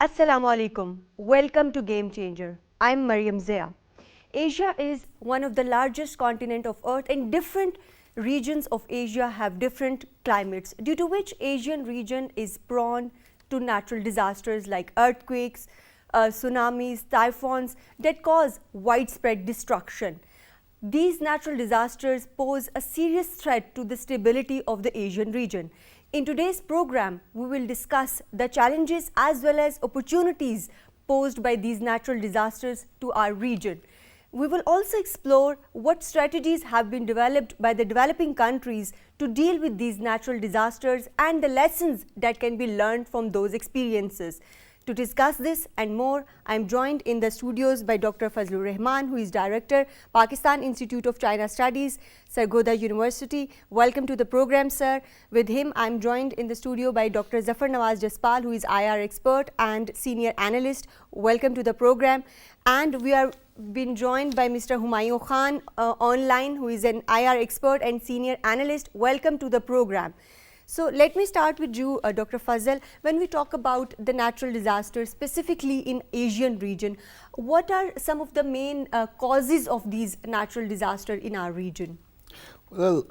Assalamu alaikum. Welcome to Game Changer. I'm Mariam Zia. Asia is one of the largest continent of Earth, and different regions of Asia have different climates, due to which Asian region is prone to natural disasters like earthquakes, tsunamis, typhoons that cause widespread destruction. These natural disasters pose a serious threat to the stability of the Asian region. In today's program, we will discuss the challenges as well as opportunities posed by these natural disasters to our region. We will also explore what strategies have been developed by the developing countries to deal with these natural disasters and the lessons that can be learned from those experiences. To discuss this and more, I am joined in the studios by Dr. Fazlur Rahman, who is Director, Pakistan Institute of China Studies, Sargodha University. Welcome to the program, sir. With him, I am joined in the studio by Dr. Zafar Nawaz Jaspal, who is IR expert and senior analyst. Welcome to the program. And we are being joined by Mr. Humayun Khan online, who is an IR expert and senior analyst. Welcome to the program. So let me start with you, Dr. Fazal. When we talk about the natural disasters, specifically in Asian region, what are some of the main causes of these natural disasters in our region? Well,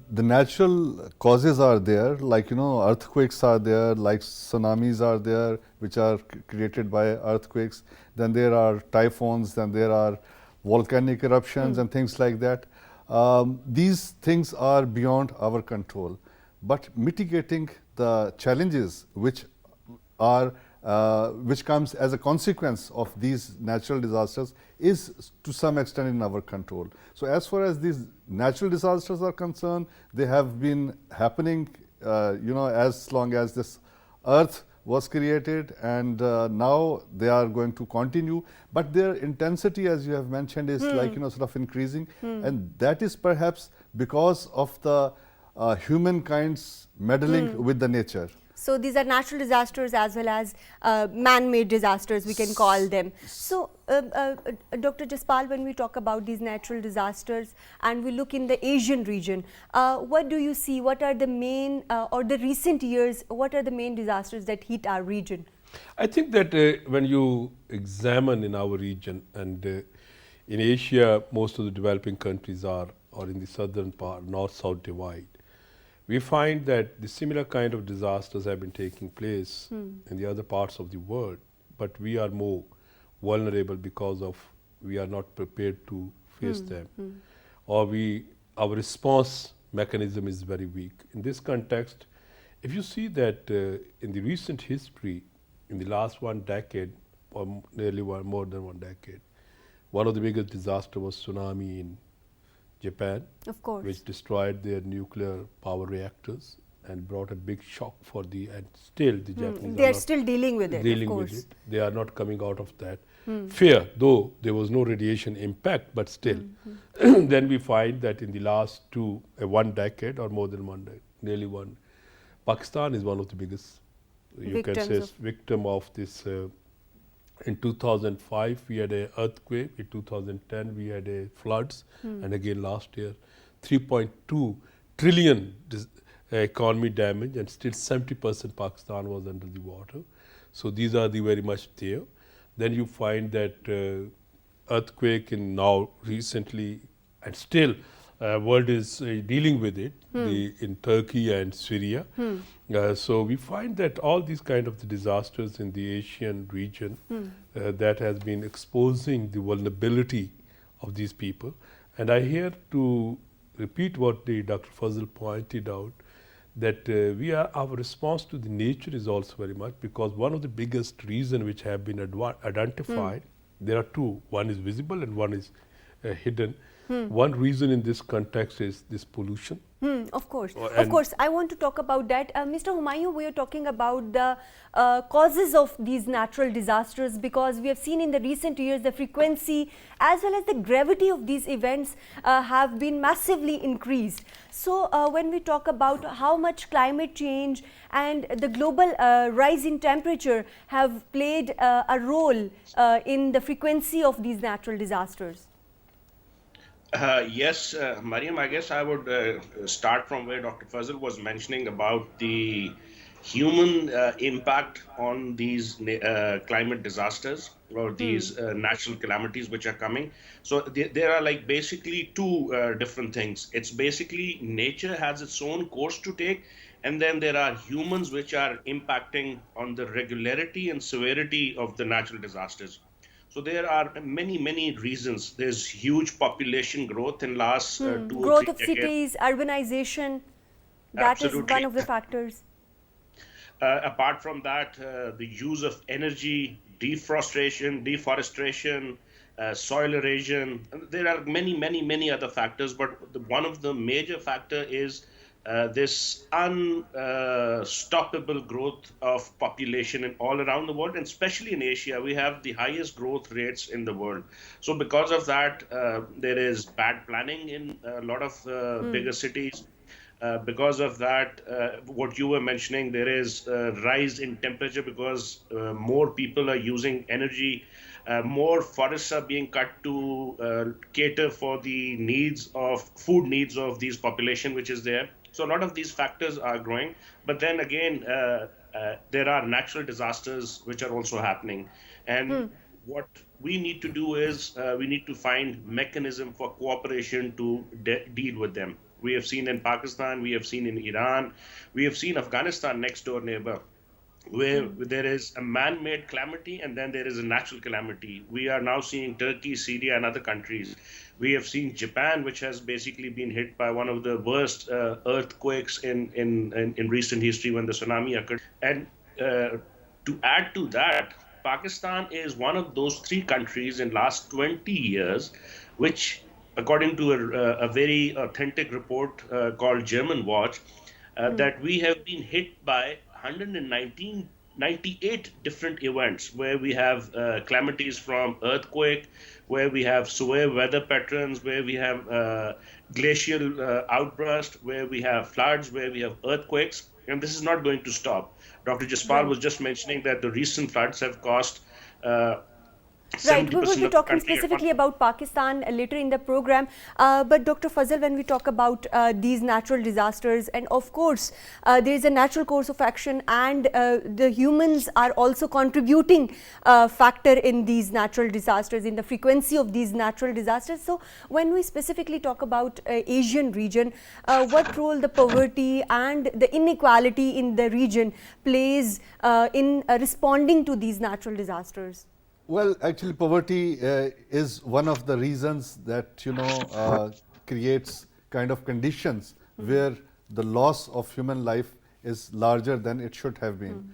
the natural causes are there, like earthquakes are there, like tsunamis are there, which are created by earthquakes. Then there are typhoons, then there are volcanic eruptions and things like that. These things are beyond our control. But mitigating the challenges which comes as a consequence of these natural disasters is to some extent in our control. So as far as these natural disasters are concerned, they have been happening as long as this earth was created, and now they are going to continue, but their intensity, as you have mentioned, is sort of increasing, and that is perhaps because of the humankind's meddling with the nature. So these are natural disasters as well as man-made disasters, we can call them. So Dr. Jaspal, when we talk about these natural disasters and we look in the Asian region, what do you see? What are the main or the recent years, what are the main disasters that hit our region? I think that when you examine in our region, and in Asia, most of the developing countries are in the southern part, north-south divide. We find that the similar kind of disasters have been taking place in the other parts of the world, but we are more vulnerable because of we are not prepared to face them, or our response mechanism is very weak. In this context, if you see that in the recent history, in the last 1 decade, or nearly more than 1 decade, one of the biggest disasters was tsunami in Japan, of course, which destroyed their nuclear power reactors and brought a big shock for and still the Japanese they are still dealing with it. Dealing with it. They are not coming out of that fear, though there was no radiation impact, but still. Then we find that in the last 1 decade or more than nearly one, Pakistan is one of the biggest, you can say, victim of this. In 2005, we had an earthquake. In 2010, we had a floods. And again last year, 3.2 trillion economy damage, and still 70% Pakistan was under the water. So these are the very much there. Then you find that earthquake now recently, and still world is dealing with it, in Turkey and Syria. So we find that all these kind of the disasters in the Asian region that has been exposing the vulnerability of these people. And I here to repeat what the Dr. Fazal pointed out, that our response to the nature is also very much, because one of the biggest reasons which have been identified, there are two. One is visible and one is hidden. One reason in this context is this pollution. Of course, I want to talk about that. Mr. Humayun, we are talking about the causes of these natural disasters, because we have seen in the recent years the frequency as well as the gravity of these events have been massively increased. So when we talk about how much climate change and the global rise in temperature have played a role in the frequency of these natural disasters. Yes, Mariam, I guess I would start from where Dr. Fazal was mentioning about the human impact on these climate disasters or these natural calamities which are coming. So there are like basically two different things. It's basically nature has its own course to take, and then there are humans which are impacting on the regularity and severity of the natural disasters. So there are many, many reasons. There's huge population growth in last 2 or 3 Growth of decades. cities, urbanization, that is one Absolutely. of the factors. Apart from that, the use of energy, deforestation, soil erosion. There are many, many, many other factors, but one of the major factor is this unstoppable growth of population in all around the world, and especially in Asia. We have the highest growth rates in the world. So because of that, there is bad planning in a lot of bigger cities. Because of that, what you were mentioning, there is a rise in temperature because more people are using energy, more forests are being cut to cater for the food needs of these population which is there. So a lot of these factors are growing. But then again, there are natural disasters which are also happening. And what we need to do is we need to find mechanism for cooperation to deal with them. We have seen in Pakistan, we have seen in Iran, we have seen Afghanistan, next door neighbor, where there is a man-made calamity and then there is a natural calamity. We are now seeing Turkey, Syria, and other countries. We have seen Japan, which has basically been hit by one of the worst earthquakes in recent history when the tsunami occurred. And to add to that, Pakistan is one of those three countries in last 20 years, which, according to a very authentic report called German Watch, that we have been hit by 98 different events where we have calamities from earthquake, where we have severe weather patterns, where we have glacial outburst, where we have floods, where we have earthquakes, and this is not going to stop. Dr. Jaspal was just mentioning that the recent floods have cost Right, we will 70% be of the talking country. specifically about Pakistan later in the program. But Dr. Fazal, when we talk about these natural disasters, and of course, there is a natural course of action, and the humans are also contributing factor in these natural disasters, in the frequency of these natural disasters. So, when we specifically talk about Asian region, what role the poverty and the inequality in the region plays in responding to these natural disasters? Well, actually, poverty is one of the reasons that creates kind of conditions where the loss of human life is larger than it should have been.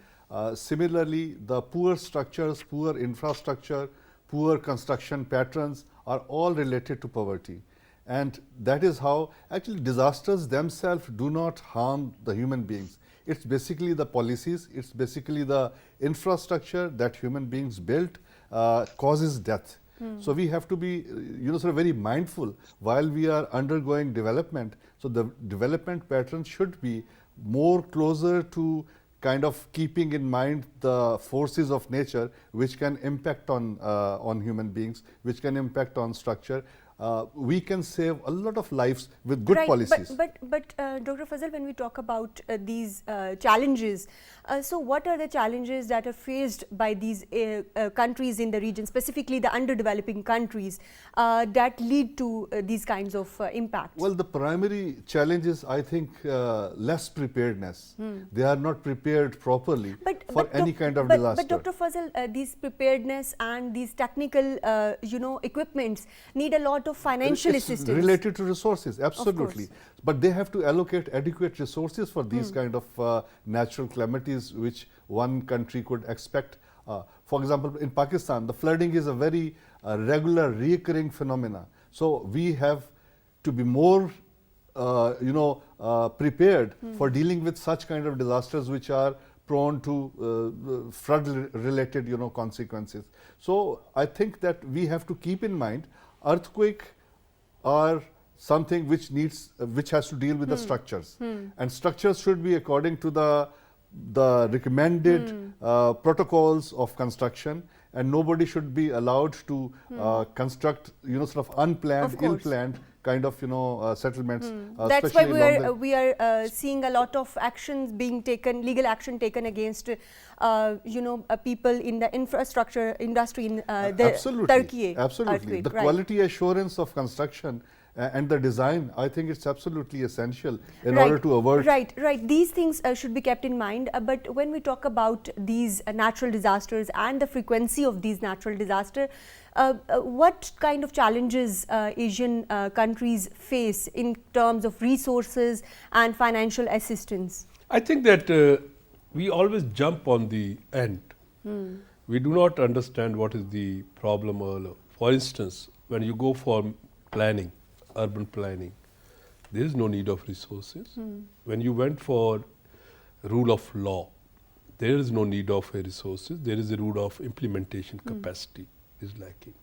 Similarly, the poor structures, poor infrastructure, poor construction patterns are all related to poverty. And that is how actually disasters themselves do not harm the human beings. It's basically the policies, it's basically the infrastructure that human beings built causes death. So we have to be sort of very mindful while we are undergoing development. So the development pattern should be more closer to kind of keeping in mind the forces of nature which can impact on human beings, which can impact on structure. We can save a lot of lives with good policies. But Dr. Fazal, when we talk about these challenges, so what are the challenges that are faced by these countries in the region, specifically the underdeveloping countries, that lead to these kinds of impacts? Well, the primary challenge is, I think, less preparedness. They are not prepared properly for any kind of disaster. But Dr. Fazal, these preparedness and these technical, equipments need a lot of financial assistance. Related to resources, absolutely. But they have to allocate adequate resources for these kind of natural calamities which one country could expect. For example, in Pakistan, the flooding is a very regular, recurring phenomena. So we have to be more prepared for dealing with such kind of disasters which are prone to flood-related consequences. So I think that we have to keep in mind earthquake are something which has to deal with the structures, and structures should be according to the recommended protocols of construction, and nobody should be allowed to construct sort of unplanned, ill-planned kind of settlements. That's why especially along the- we are seeing a lot of actions being taken, legal action taken against people in the infrastructure industry in the absolutely, Turkey absolutely. earthquake, The right. quality assurance of construction and the design, I think it's absolutely essential in Right, order to avert. Right. These things should be kept in mind. But when we talk about these natural disasters and the frequency of these natural disasters, what kind of challenges Asian countries face in terms of resources and financial assistance? I think that we always jump on the end. We do not understand what is the problem earlier. For instance, when you go for planning, urban planning, there is no need of resources. When you went for rule of law, there is no need of resources. There is a rule of implementation capacity is lacking.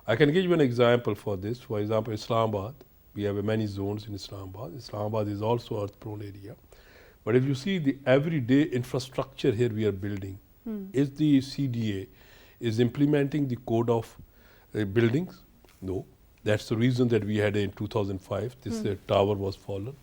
I can give you an example for this. For example, Islamabad, we have many zones in Islamabad. Islamabad is also earth-prone area. But if you see the everyday infrastructure here we are building, is the CDA is implementing the code of buildings? No. That's the reason that we had in 2005, this tower was fallen.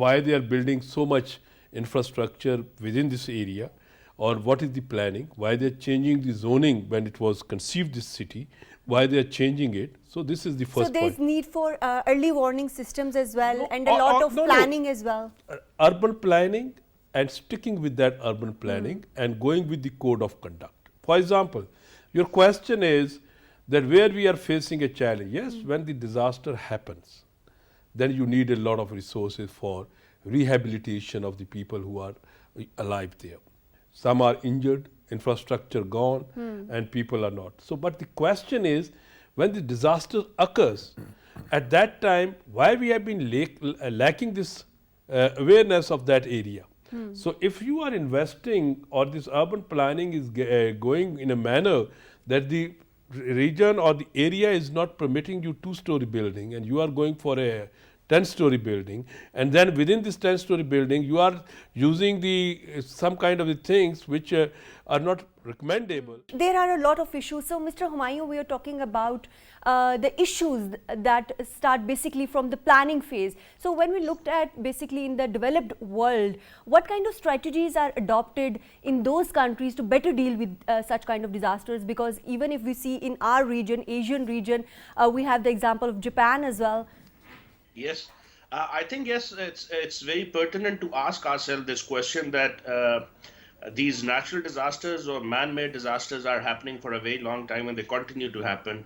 Why they are building so much infrastructure within this area, or what is the planning, why they are changing the zoning when it was conceived this city, why they are changing it. So this is the first So there is point. need for early warning systems as well, No, and a lot of no. planning as well. Urban planning and sticking with that urban planning and going with the code of conduct. For example, your question is that where we are facing a challenge. Yes, when the disaster happens, then you need a lot of resources for rehabilitation of the people who are alive there. Some are injured, infrastructure gone, and people are not. So, but the question is, when the disaster occurs, at that time, why we have been lacking this awareness of that area. So, if you are investing or this urban planning is going in a manner that the region or the area is not permitting you 2-story building and you are going for a 10-story building, and then within this 10-story building you are using the some kind of the things which are not recommendable. There are a lot of issues. So, Mr. Humayun, we are talking about the issues that start basically from the planning phase. So, when we looked at basically in the developed world, what kind of strategies are adopted in those countries to better deal with such kind of disasters? Because even if we see in our region, Asian region, we have the example of Japan as well. Yes, I think yes, it's very pertinent to ask ourselves this question that these natural disasters or man-made disasters are happening for a very long time and they continue to happen.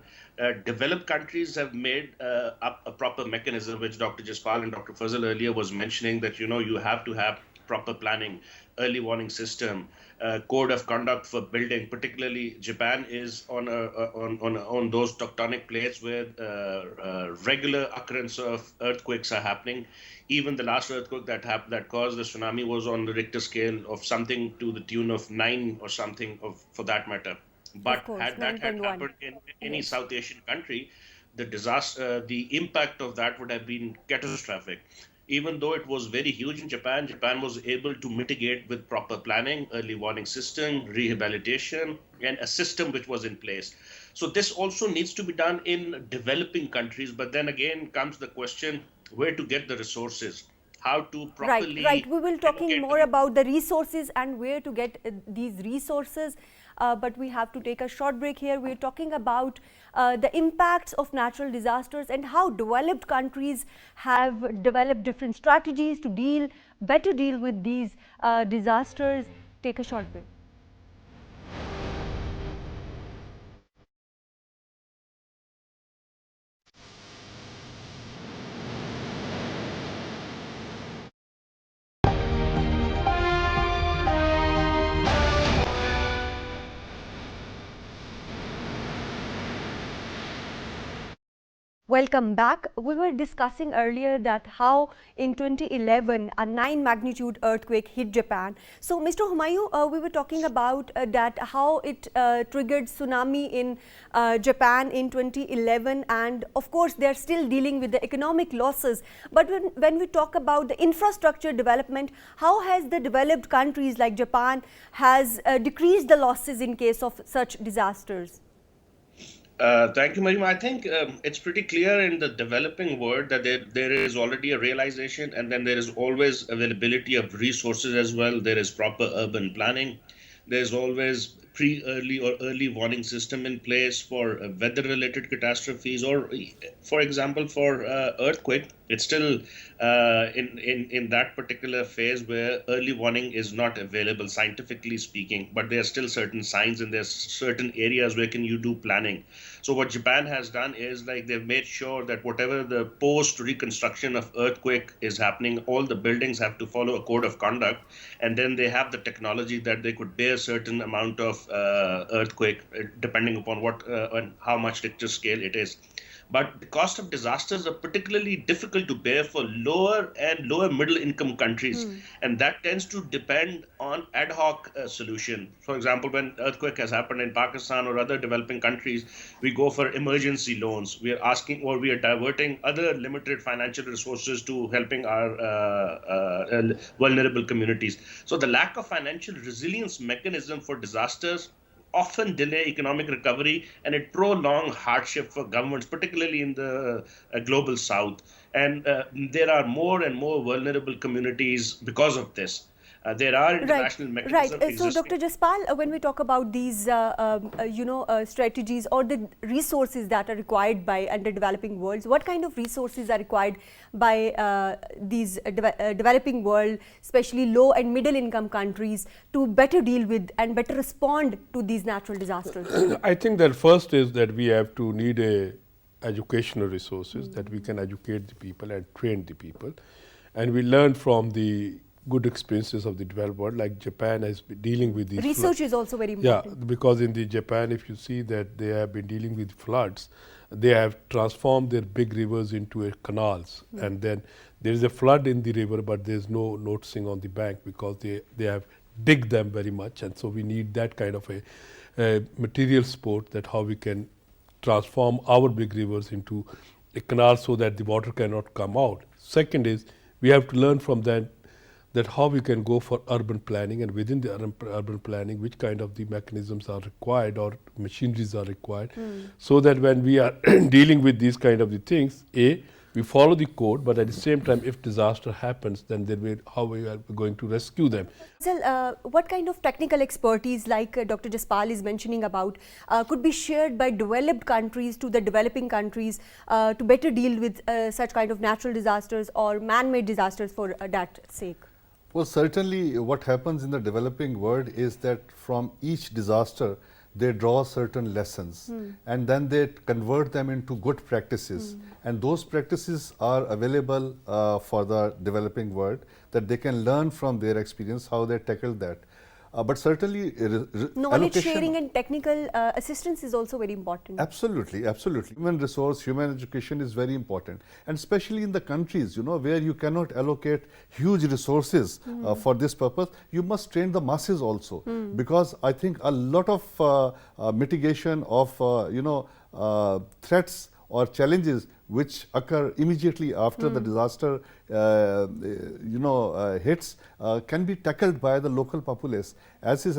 Developed countries have made up a proper mechanism, which Dr. Jaspal and Dr. Fazal earlier was mentioning, that you have to have proper planning, early warning system, code of conduct for building. Particularly, Japan is on those tectonic plates where regular occurrence of earthquakes are happening. Even the last earthquake that caused the tsunami was on the Richter scale of something to the tune of 9 or something for that matter. But course, had that had 9.1. happened in any South Asian country, the impact of that would have been catastrophic. Even though it was very huge in Japan, Japan was able to mitigate with proper planning, early warning system, rehabilitation, and a system which was in place. So this also needs to be done in developing countries. But then again comes the question, where to get the resources, how to properly... Right. We will talking allocate more them. about the resources and where to get these resources. But we have to take a short break here. We're talking about the impacts of natural disasters and how developed countries have developed different strategies to better deal with these disasters. Take a short break. Welcome back. We were discussing earlier that how in 2011 a 9 magnitude earthquake hit Japan. So, Mr. Humayun, we were talking about that how it triggered tsunami in Japan in 2011, and of course they are still dealing with the economic losses. But when we talk about the infrastructure development, how has the developed countries like Japan has decreased the losses in case of such disasters? Thank you, Mariam. I think it's pretty clear in the developing world that there is already a realization, and then there is always availability of resources as well. There is proper urban planning. There's always pre-early or early warning system in place for weather-related catastrophes, or, for example, for earthquake. It's still in that particular phase where early warning is not available, scientifically speaking. But there are still certain signs, and there's certain areas where can you do planning. So what Japan has done is like they've made sure that whatever the post reconstruction of earthquake is happening, all the buildings have to follow a code of conduct, and then they have the technology that they could bear a certain amount of earthquake, depending upon what and how much Richter scale it is. But the cost of disasters are particularly difficult to bear for lower and lower middle income countries. And that tends to depend on ad hoc solution. For example, when earthquake has happened in Pakistan or other developing countries, we go for emergency loans. We are asking, or we are diverting other limited financial resources to helping our vulnerable communities. So the lack of financial resilience mechanism for disasters often delay economic recovery, and it prolong hardship for governments, particularly in the global south. And there are more and more vulnerable communities because of this. There are Right, international right. mechanisms So, existing. Dr. Jaspal, when we talk about these, strategies or the resources that are required by under developing worlds, what kind of resources are required by these developing world, especially low and middle income countries, to better deal with and better respond to these natural disasters? I think that first is that we have to need a educational resources that we can educate the people and train the people, and we learn from the good experiences of the developed world, like Japan has been dealing with these Research is also very yeah, important. because in the Japan, if you see that they have been dealing with floods, they have transformed their big rivers into a canals, and then there is a flood in the river, but there is no noticing on the bank because they have dig them very much, and so we need that kind of a material support, that how we can transform our big rivers into a canal so that the water cannot come out. Second is we have to learn from that how we can go for urban planning, and within the urban planning which kind of the mechanisms are required or machineries are required, so that when we are dealing with these kind of the things, we follow the code, but at the same time if disaster happens, then there will how we are going to rescue them. Sir, what kind of technical expertise, like Dr. Jaspal is mentioning about, could be shared by developed countries to the developing countries to better deal with such kind of natural disasters or man-made disasters for that sake? Well, certainly what happens in the developing world is that from each disaster, they draw certain lessons and then they convert them into good practices. And those practices are available for the developing world, that they can learn from their experience how they tackle that. But certainly Knowledge sharing and technical assistance is also very important. Absolutely, absolutely. Human resource, human education is very important, and especially in the countries, where you cannot allocate huge resources for this purpose, you must train the masses also, because I think a lot of mitigation of threats or challenges which occur immediately after the disaster hits can be tackled by the local populace, as is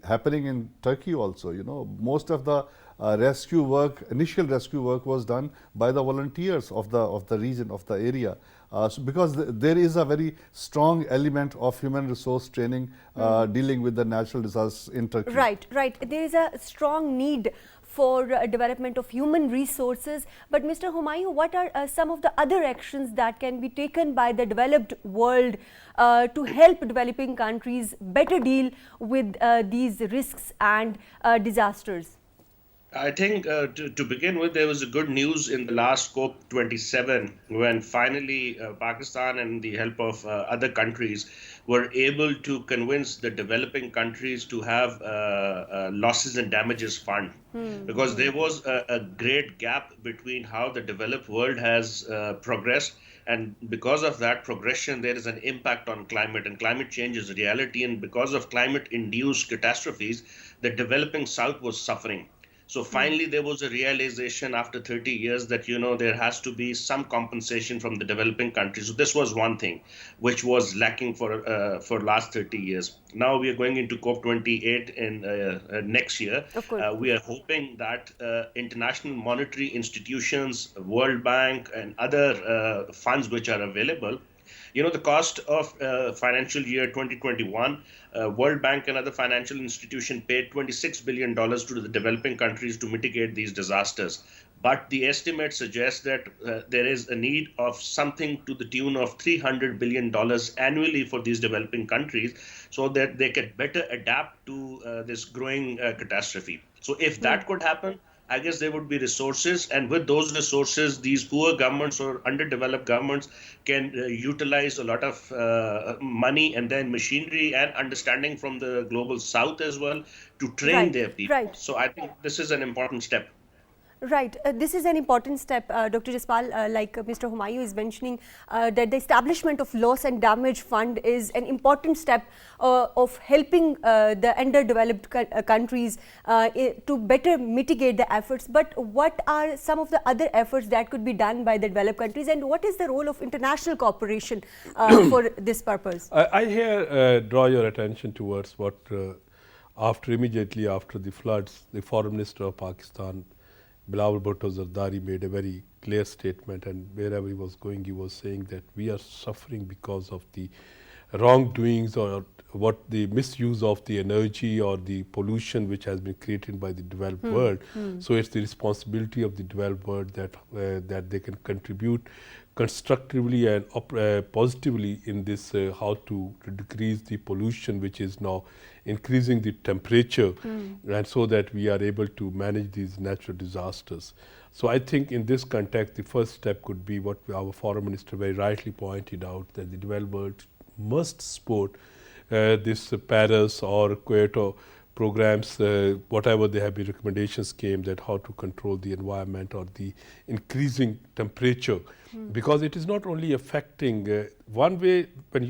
happening in Turkey also. Most of the rescue work, initial rescue work, was done by the volunteers of the region, of the area. Because there is a very strong element of human resource training dealing with the natural disasters in Turkey. Right, right. There is a strong need for development of human resources. But Mr. Humayun, what are some of the other actions that can be taken by the developed world to help developing countries better deal with these risks and disasters? I think to begin with, there was a good news in the last Coop 27 when finally Pakistan and the help of other countries were able to convince the developing countries to have losses and damages fund. Because there was a great gap between how the developed world has progressed, and because of that progression there is an impact on climate, and climate change is a reality, and because of climate induced catastrophes the developing south was suffering. So finally, there was a realization after 30 years that, there has to be some compensation from the developing countries. So this was one thing which was lacking for last 30 years. Now we are going into COP28 in next year. Of course. We are hoping that international monetary institutions, World Bank, and other funds which are available. The cost of financial year 2021, World Bank and other financial institutions paid $26 billion to the developing countries to mitigate these disasters. But the estimate suggests that there is a need of something to the tune of $300 billion annually for these developing countries so that they can better adapt to this growing catastrophe. So if that could happen, I guess there would be resources, and with those resources, these poor governments or underdeveloped governments can utilize a lot of money and then machinery and understanding from the global south as well to train their people. Right. So I think this is an important step. Right. This is an important step, Dr. Jaspal, like Mr. Humayun is mentioning, that the establishment of loss and damage fund is an important step of helping the underdeveloped countries to better mitigate the efforts. But what are some of the other efforts that could be done by the developed countries, and what is the role of international cooperation for this purpose? I here draw your attention towards what immediately after the floods, the Foreign Minister of Pakistan, Bilawal Bhutto Zardari, made a very clear statement, and wherever he was going, he was saying that we are suffering because of the wrongdoings or what the misuse of the energy or the pollution which has been created by the developed world. So it's the responsibility of the developed world that they can contribute constructively and positively in this how to decrease the pollution which is now increasing the temperature, and so that we are able to manage these natural disasters. So I think in this context, the first step could be what our Foreign Minister very rightly pointed out, that the developed world must support this Paris or Kyoto programs, whatever there have been recommendations came that how to control the environment or the increasing temperature, because it is not only affecting one way. When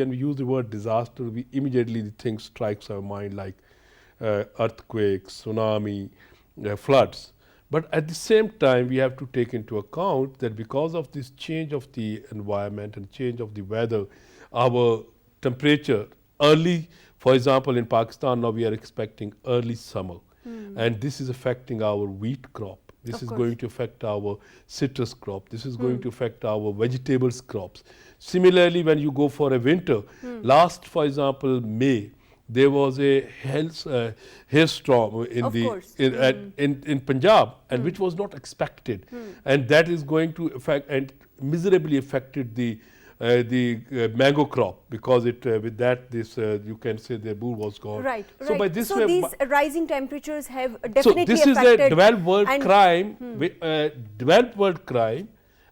we use the word disaster, we immediately the thing strikes our mind like earthquakes, tsunami, floods. But at the same time, we have to take into account that because of this change of the environment and change of the weather, our temperature early, for example, in Pakistan now we are expecting early summer, and this is affecting our wheat crop. This is going to affect our citrus crop. This is going to affect our vegetables crops. Similarly, when you go for a winter, last, for example, May, there was a hailstorm in Punjab, and which was not expected, and that is going to affect and miserably affected the mango crop, because with that you can say the bull was gone. Right. So by this way, these rising temperatures have definitely this is affected a developed world crime, developed world crime,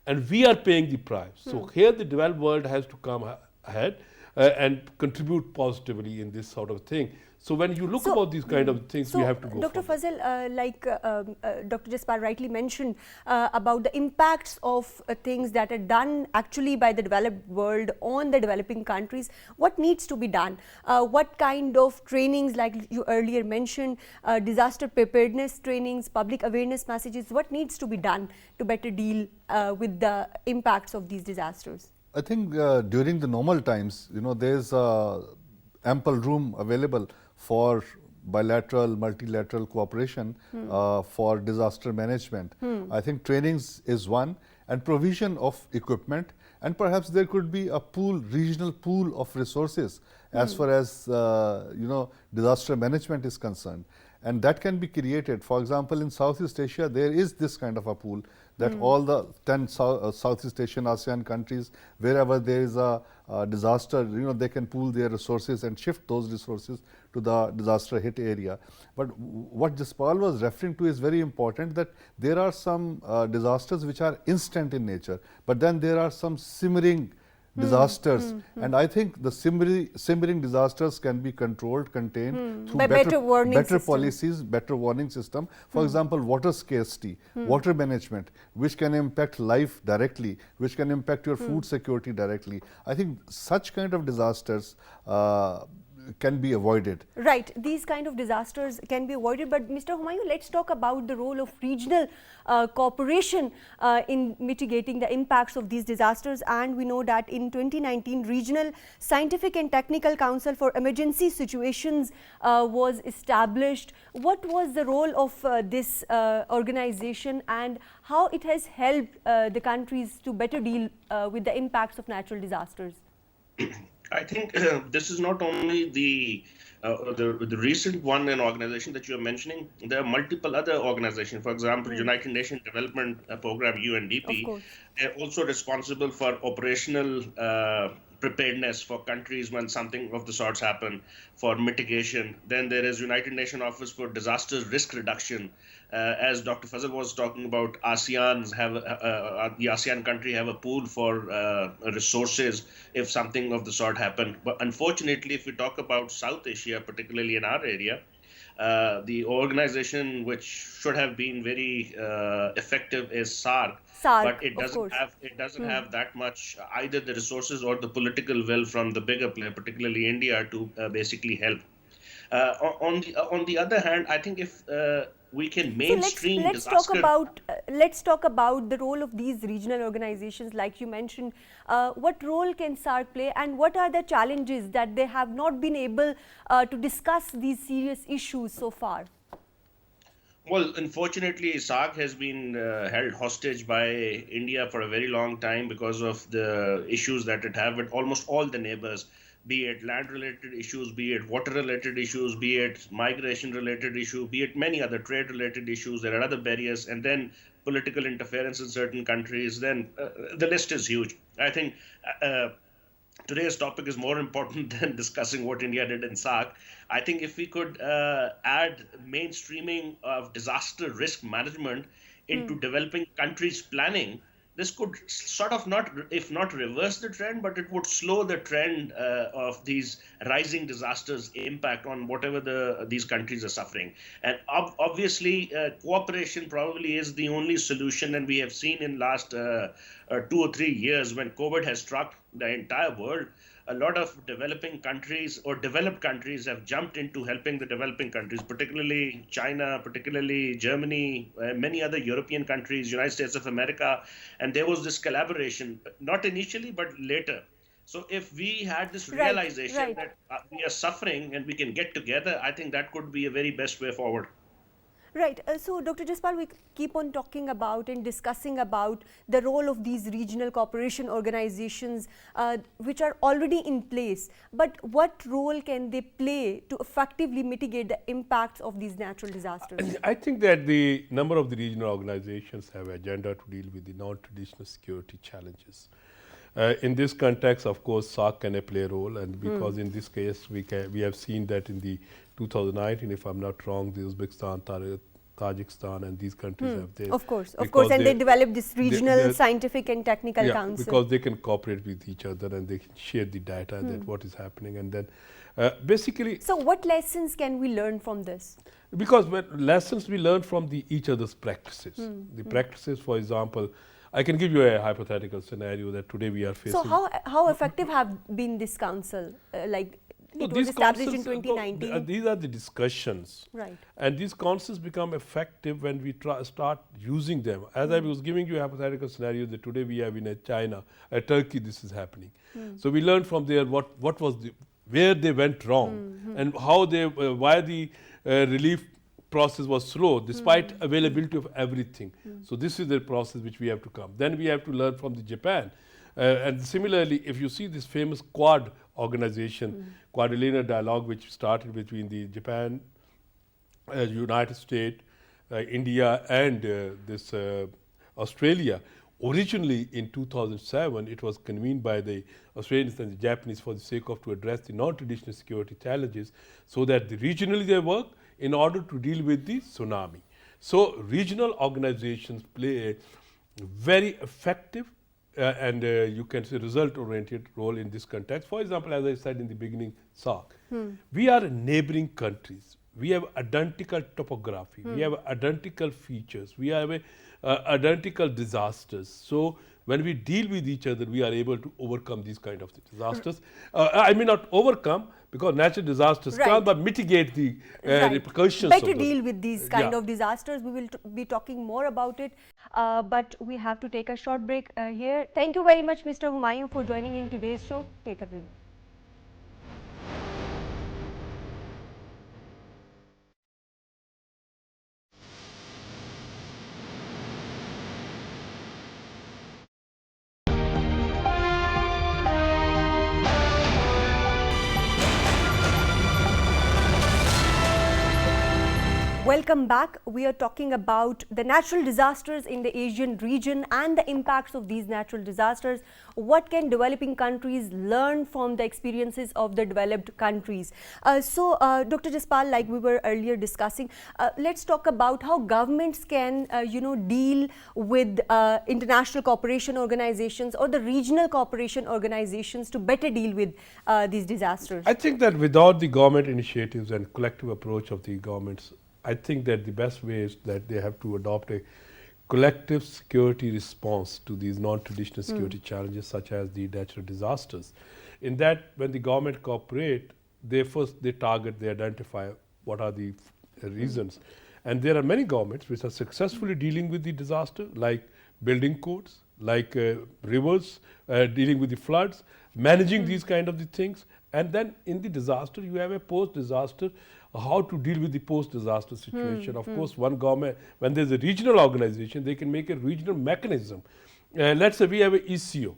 and we are paying the price. So here the developed world has to come ahead and contribute positively in this sort of thing. So when you look about these kind of things, we have to go. Dr. Fazal, like Dr. Jaspal rightly mentioned about the impacts of things that are done actually by the developed world on the developing countries, what needs to be done? What kind of trainings, like you earlier mentioned, disaster preparedness trainings, public awareness messages, what needs to be done to better deal with the impacts of these disasters? I think during the normal times, there's ample room available for bilateral, multilateral cooperation for disaster management. I think trainings is one, and provision of equipment, and perhaps there could be a regional pool of resources as far as disaster management is concerned. And that can be created. For example, in Southeast Asia, there is this kind of a pool that all the 10 Southeast Asian ASEAN countries, wherever there is a disaster, they can pool their resources and shift those resources to the disaster hit area. But what Jaspal was referring to is very important, that there are some disasters which are instant in nature, but then there are some simmering disasters, and I think the simmering disasters can be controlled, contained through better policies, better warning system. For example, water scarcity, water management, which can impact life directly, which can impact your food security directly. I think such kind of disasters can be avoided. Right, these kind of disasters can be avoided, but Mr. Humayun, let's talk about the role of regional cooperation in mitigating the impacts of these disasters. And we know that in 2019, Regional Scientific and Technical Council for Emergency Situations was established. What was the role of this organization, and how it has helped the countries to better deal with the impacts of natural disasters? I think this is not only the recent one an organization that you are mentioning. There are multiple other organizations. For example, United Nations Development Program (UNDP). They're also responsible for operational preparedness for countries when something of the sorts happen, for mitigation. Then there is United Nations Office for Disaster Risk Reduction. As Dr. Fazal was talking about, the ASEAN country have a pool for resources if something of the sort happen. But unfortunately, if we talk about South Asia, particularly in our area, the organization which should have been very effective is SARC, but it doesn't have that much either the resources or the political will from the bigger player, particularly India, to basically help. On the other hand, I think if we can mainstream let's talk about the role of these regional organizations, like you mentioned. What role can SARC play, and what are the challenges that they have not been able to discuss these serious issues so far? Well, unfortunately, SARC has been held hostage by India for a very long time because of the issues that it have with almost all the neighbors, be it land-related issues, be it water-related issues, be it migration-related issues, be it many other trade-related issues. There are other barriers, and then political interference in certain countries. Then the list is huge. I think today's topic is more important than discussing what India did in SARC. I think if we could add mainstreaming of disaster risk management into developing countries' planning, this could sort of if not reverse the trend, but it would slow the trend of these rising disasters' impact on whatever these countries are suffering. And obviously, cooperation probably is the only solution. And we have seen in last 2 or 3 years, when COVID has struck the entire world, a lot of developing countries or developed countries have jumped into helping the developing countries, particularly China, particularly Germany, many other European countries, United States of America. And there was this collaboration, not initially, but later. So if we had this realization that we are suffering and we can get together, I think that could be a very best way forward. Right. So, Dr. Jaspal, we keep on talking about and discussing about the role of these regional cooperation organizations which are already in place. But what role can they play to effectively mitigate the impacts of these natural disasters? I think that the number of the regional organizations have an agenda to deal with the non-traditional security challenges. In this context, of course, SARC can play a role, and because in this case we have seen that in the 2019, if I'm not wrong, the Uzbekistan, Tajikistan, and these countries have their. Of course, and they developed this regional scientific and technical council. Because they can cooperate with each other and they can share the data that what is happening, and then basically. So, what lessons can we learn from this? Because lessons we learn from each other's practices. The practices, for example, I can give you a hypothetical scenario that today we are facing. So how effective have been this council? It was established in 2019. These are the discussions. Right. And these councils become effective when we start using them. As I was giving you a hypothetical scenario that today we have in China, Turkey, this is happening. So we learned from there what was where they went wrong and how why the relief process was slow despite availability of everything. So this is the process which we have to come. Then we have to learn from the Japan. And similarly, if you see this famous Quad organization, Quadrilateral Dialogue, which started between the Japan, United States, India, and this Australia. Originally in 2007, it was convened by the Australians and the Japanese for the sake of to address the non-traditional security challenges, so that regionally they work in order to deal with the tsunami. So regional organizations play a very effective and you can say result-oriented role in this context. For example, as I said in the beginning, SARC. We are neighboring countries. We have identical topography. We have identical features. We have identical disasters. So when we deal with each other, we are able to overcome these kind of disasters. I may not overcome, because natural disasters Right. come but mitigate the Right. repercussions Better of them. deal with these kind Yeah. of disasters. We will be talking more about it, but we have to take a short break here. Thank you very much, Mr. Humayun, for joining in today's show. Take a break. Welcome back. We are talking about the natural disasters in the Asian region and the impacts of these natural disasters. What can developing countries learn from the experiences of the developed countries? Dr. Jaspal, like we were earlier discussing, let's talk about how governments can, deal with international cooperation organizations or the regional cooperation organizations to better deal with these disasters. I think that without the government initiatives and collective approach of the governments, I think that the best way is that they have to adopt a collective security response to these non-traditional security challenges such as the natural disasters. In that, when the government cooperate, they target, they identify what are the reasons. And there are many governments which are successfully dealing with the disaster, like building codes, like rivers, dealing with the floods, managing these kind of the things. And then in the disaster, you have a post-disaster, how to deal with the post-disaster situation. Of course, one government, when there's a regional organization, they can make a regional mechanism. Let's say we have an ECO,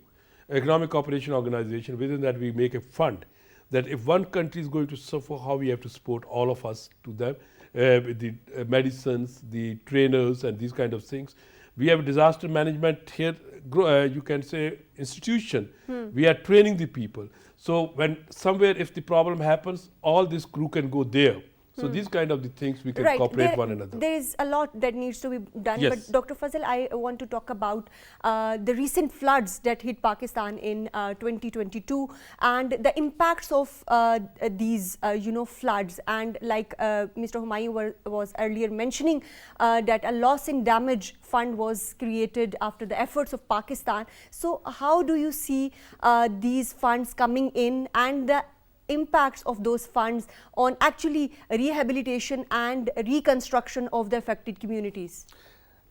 Economic Cooperation Organization. Within that, we make a fund that if one country is going to suffer, how we have to support all of us to them with the medicines, the trainers, and these kind of things. We have a disaster management here, you can say institution. We are training the people. So when somewhere if the problem happens, all this crew can go there. So these kind of the things we can cooperate one another. There is a lot that needs to be done. Yes. But Dr. Fazal, I want to talk about the recent floods that hit Pakistan in 2022 and the impacts of these, floods. And like Mr. Humayun was earlier mentioning, that a loss and damage fund was created after the efforts of Pakistan. So how do you see these funds coming in and the impacts of those funds on actually rehabilitation and reconstruction of the affected communities?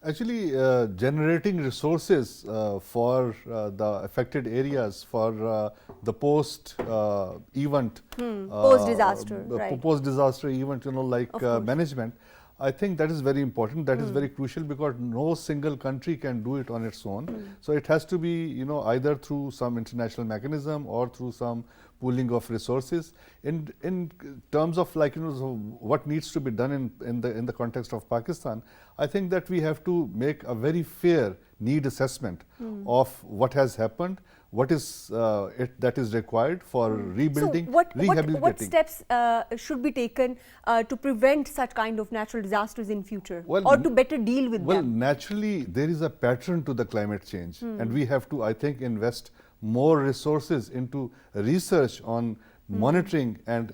Actually, generating resources for the affected areas for the post-event, post-disaster, right. Post-disaster event, like management. I think that is very important. That is very crucial because no single country can do it on its own. So it has to be, either through some international mechanism or through some pooling of resources. In terms of so what needs to be done in the context of Pakistan, I think that we have to make a very fair need assessment of what has happened, what is that is required for rebuilding, rehabilitating. What steps should be taken to prevent such kind of natural disasters in future, or to better deal with them? Well, naturally, there is a pattern to the climate change, and we have to, I think, invest more resources into research on monitoring and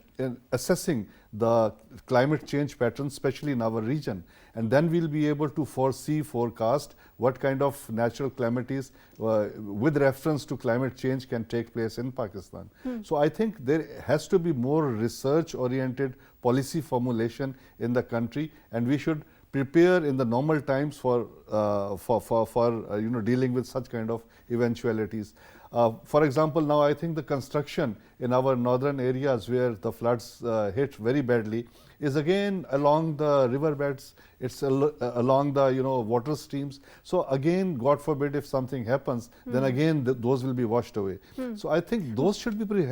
assessing the climate change patterns, especially in our region. And then we'll be able to forecast what kind of natural calamities with reference to climate change can take place in Pakistan. So I think there has to be more research-oriented policy formulation in the country, and we should prepare in the normal times for dealing with such kind of eventualities. For example, now I think the construction in our northern areas where the floods hit very badly is again along the riverbeds, it's along the water streams. So again, God forbid if something happens, then again those will be washed away. So I think those should be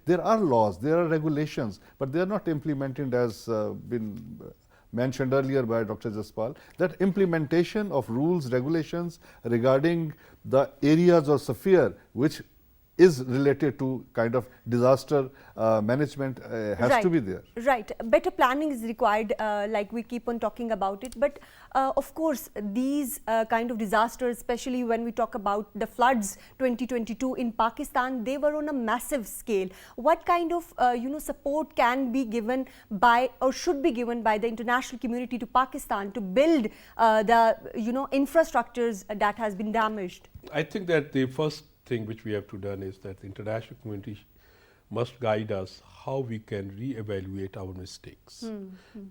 there are laws, there are regulations, but they are not implemented as been mentioned earlier by Dr. Jaspal, that implementation of rules, regulations regarding the areas or sphere which is related to kind of disaster management has to be there. Right. Better planning is required, like we keep on talking about it. But of course, these kind of disasters, especially when we talk about the floods 2022 in Pakistan, they were on a massive scale. What kind of support can be given by or should be given by the international community to Pakistan to build the infrastructures that has been damaged? I think that the first thing which we have to done is that the international community must guide us how we can re-evaluate our mistakes.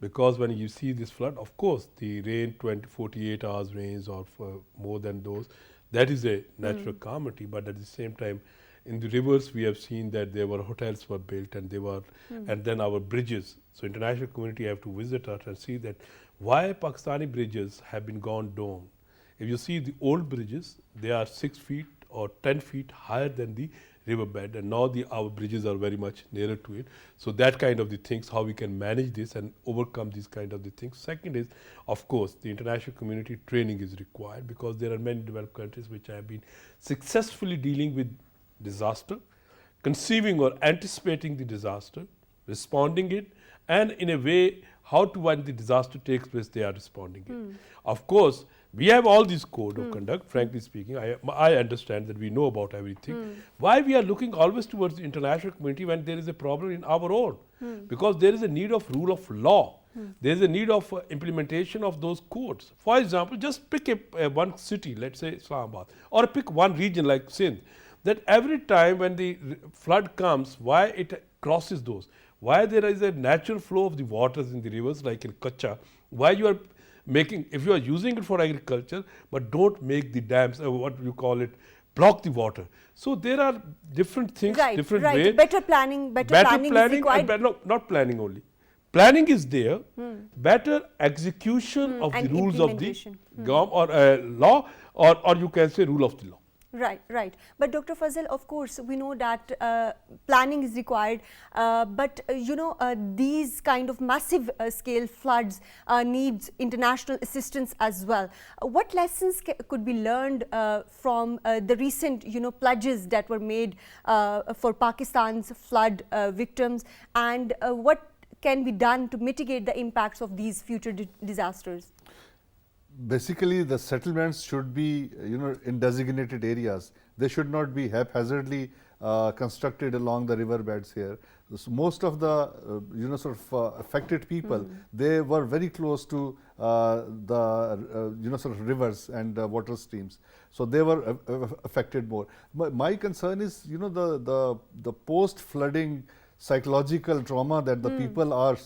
Because when you see this flood, of course, the rain 48 hours rains or for more than those, that is a natural calamity. But at the same time, in the rivers, we have seen that there were hotels were built and they were, and then our bridges. So international community have to visit us and see that why Pakistani bridges have been gone down. If you see the old bridges, they are 6 feet or 10 feet higher than the riverbed, and now our bridges are very much nearer to it. So that kind of the things, how we can manage this and overcome these kind of the things. Second is, of course, the international community training is required, because there are many developed countries which have been successfully dealing with disaster, conceiving or anticipating the disaster, responding it, and in a way how to, when the disaster takes place, they are responding it. Of course, we have all these code of conduct, frankly speaking. I understand that we know about everything. Why we are looking always towards the international community when there is a problem in our own? Because there is a need of rule of law. There is a need of implementation of those codes. For example, just pick one city, let's say Islamabad, or pick one region like Sindh, that every time when the flood comes, why it crosses those? Why there is a natural flow of the waters in the rivers like in Kacha? Why you are making, if you are using it for agriculture, but don't make the dams, what you call it, block the water. So there are different things, different ways. Better planning is required. And no, not planning only. Planning is there. Better execution of the rules of the law, or you can say rule of the law. Right, right. But Dr. Fazal, of course, we know that planning is required, but these kind of massive scale floods needs international assistance as well. What lessons could be learned from the recent, pledges that were made for Pakistan's flood victims, and what can be done to mitigate the impacts of these future disasters? Basically, the settlements should be, in designated areas. They should not be haphazardly constructed along the riverbeds here. So most of the, affected people, they were very close to the, rivers and water streams. So they were affected more. My concern is, the post-flooding psychological trauma that the people are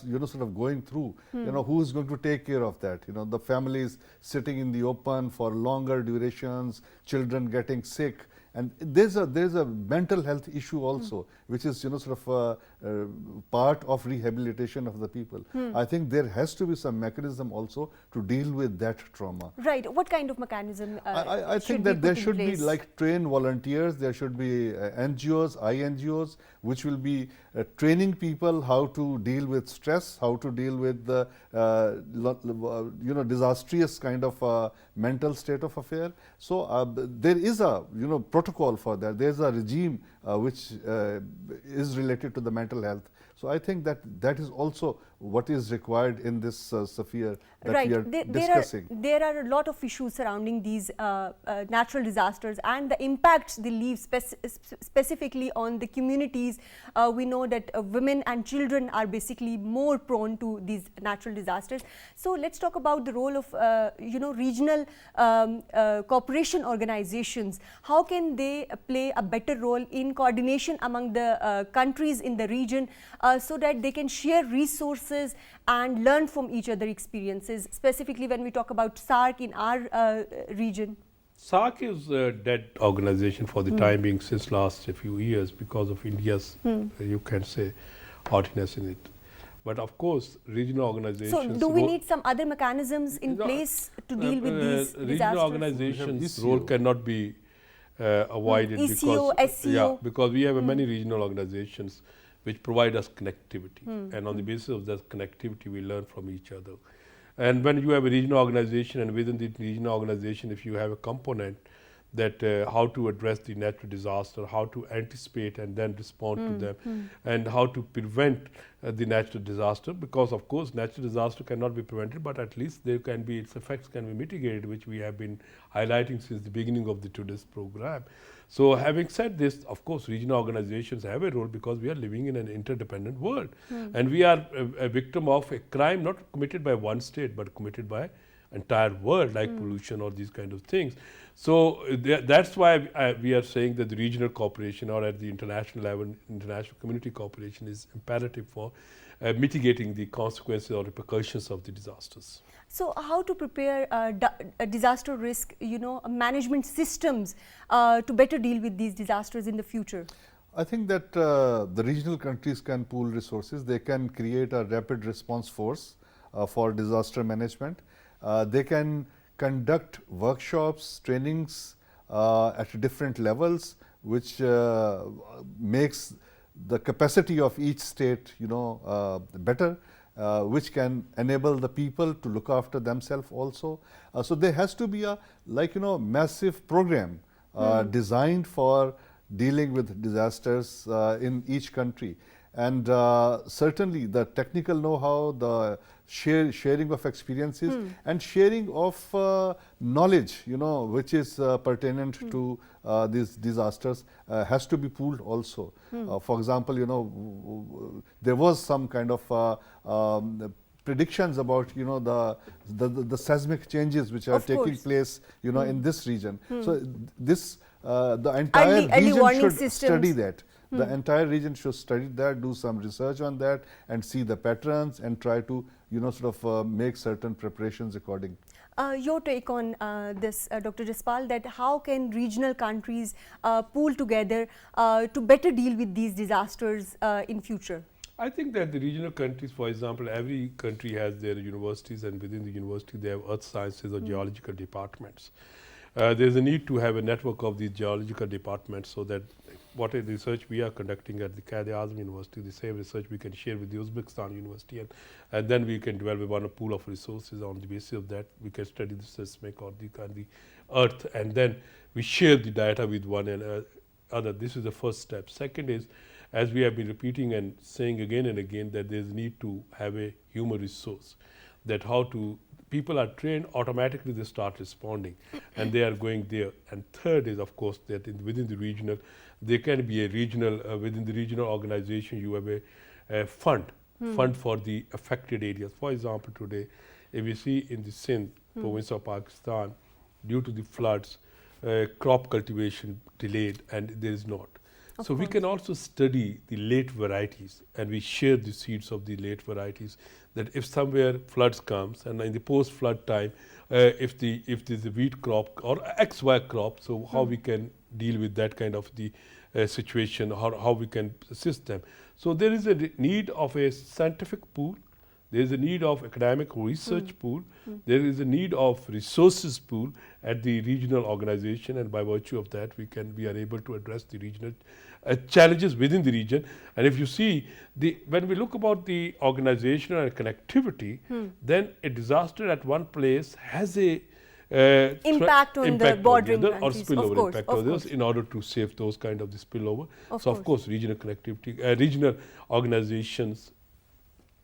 going through. Who is going to take care of that? The families sitting in the open for longer durations, children getting sick, and there's a mental health issue also, which is part of rehabilitation of the people. I think there has to be some mechanism also to deal with that trauma. Right. What kind of mechanism? I think that there should be like trained volunteers. There should be NGOs, INGOs, which will be training people how to deal with stress, how to deal with the disastrous kind of mental state of affair. So there is a protocol for that. There is a regime which is related to the mental health. So I think that is also what is required in this sphere that we are discussing. There are a lot of issues surrounding these natural disasters and the impacts they leave specifically on the communities. We know that women and children are basically more prone to these natural disasters. So let's talk about the role of regional cooperation organizations. How can they play a better role in coordination among the countries in the region so that they can share resources and learn from each other experiences, specifically when we talk about SAARC in our region? SAARC is a dead organization for the time being since last few years because of India's, you can say, haughtiness in it. But of course, regional organizations... So do we need some other mechanisms in place to deal with these disasters? Regional organizations' role cannot be avoided ECO, because, SCO. because we have many regional organizations which provide us connectivity. And on the basis of that connectivity, we learn from each other. And when you have a regional organization, and within the regional organization, if you have a component that how to address the natural disaster, how to anticipate and then respond to them, and how to prevent the natural disaster, because of course natural disaster cannot be prevented, but at least there can be, its effects can be mitigated, which we have been highlighting since the beginning of today's program. So having said this, of course regional organizations have a role because we are living in an interdependent world, and we are a victim of a crime not committed by one state but committed by entire world, like pollution or these kind of things. So that's why we are saying that the regional cooperation, or at the international level, international community cooperation, is imperative for mitigating the consequences or repercussions of the disasters. So how to prepare disaster risk, management systems to better deal with these disasters in the future? I think that the regional countries can pool resources. They can create a rapid response force for disaster management. They can conduct workshops, trainings at different levels, which makes the capacity of each state, better, which can enable the people to look after themselves also. So there has to be a massive program designed for dealing with disasters in each country. And certainly the technical know-how, the sharing of experiences and sharing of knowledge, which is pertinent to these disasters has to be pooled also. For example, there was some kind of predictions about the seismic changes which are taking place in this region. So this the entire region should study that. The entire region should study that, do some research on that, and see the patterns and try to make certain preparations according. Your take on this, Dr. Jaspal, that how can regional countries pool together to better deal with these disasters in future? I think that the regional countries, for example, every country has their universities, and within the university they have earth sciences or geological departments. There's a need to have a network of these geological departments, so that what a research we are conducting at the Quaid-e-Azam University, the same research we can share with the Uzbekistan University, and then we can develop one pool of resources. On the basis of that, we can study the seismic or the earth, and then we share the data with one another. This is the first step. Second is, as we have been repeating and saying again and again, that there's a need to have a human resource, that people are trained, automatically they start responding and they are going there. And third is, of course, that within the regional, there can be a regional, within the regional organization, you have a fund for the affected areas. For example, today, if you see in the Sindh province of Pakistan, due to the floods, crop cultivation delayed, and there is not. So we can also study the late varieties, and we share the seeds of the late varieties, that if somewhere floods comes, and in the post-flood time, if there's a wheat crop or XY crop, so how we can deal with that kind of the situation, how we can assist them. So there is a need of a scientific pool, there is a need of academic research pool, there is a need of resources pool at the regional organization, and by virtue of that we are able to address the regional challenges within the region. And if you see, when we look about the organizational and connectivity, then a disaster at one place has a impact on the bordering or countries, spillover impact on others, in order to save those kind of the spillover. Of course, regional connectivity, regional organizations,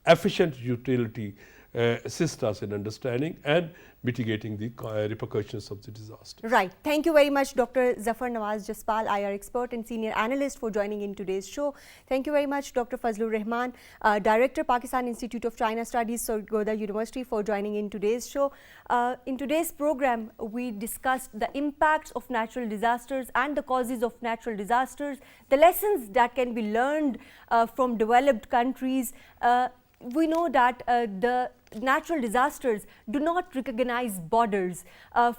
efficient utility assist us in understanding and mitigating the repercussions of the disaster. Right. Thank you very much, Dr. Zafar Nawaz Jaspal, IR expert and senior analyst, for joining in today's show. Thank you very much, Dr. Fazlur Rahman, Director, Pakistan Institute of China Studies, Sargodha University, for joining in today's show. In today's program, we discussed the impacts of natural disasters and the causes of natural disasters, the lessons that can be learned from developed countries. We know that the natural disasters do not recognize borders.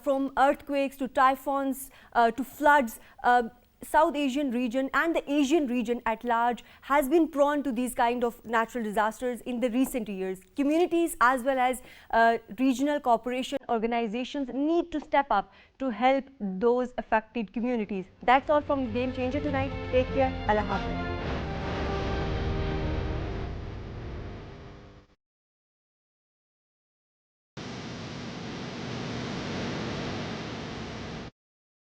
From earthquakes to typhoons to floods, South Asian region and the Asian region at large has been prone to these kind of natural disasters in the recent years. Communities as well as regional cooperation organizations need to step up to help those affected communities. That's all from Game Changer tonight. Take care. Allah Hafiz.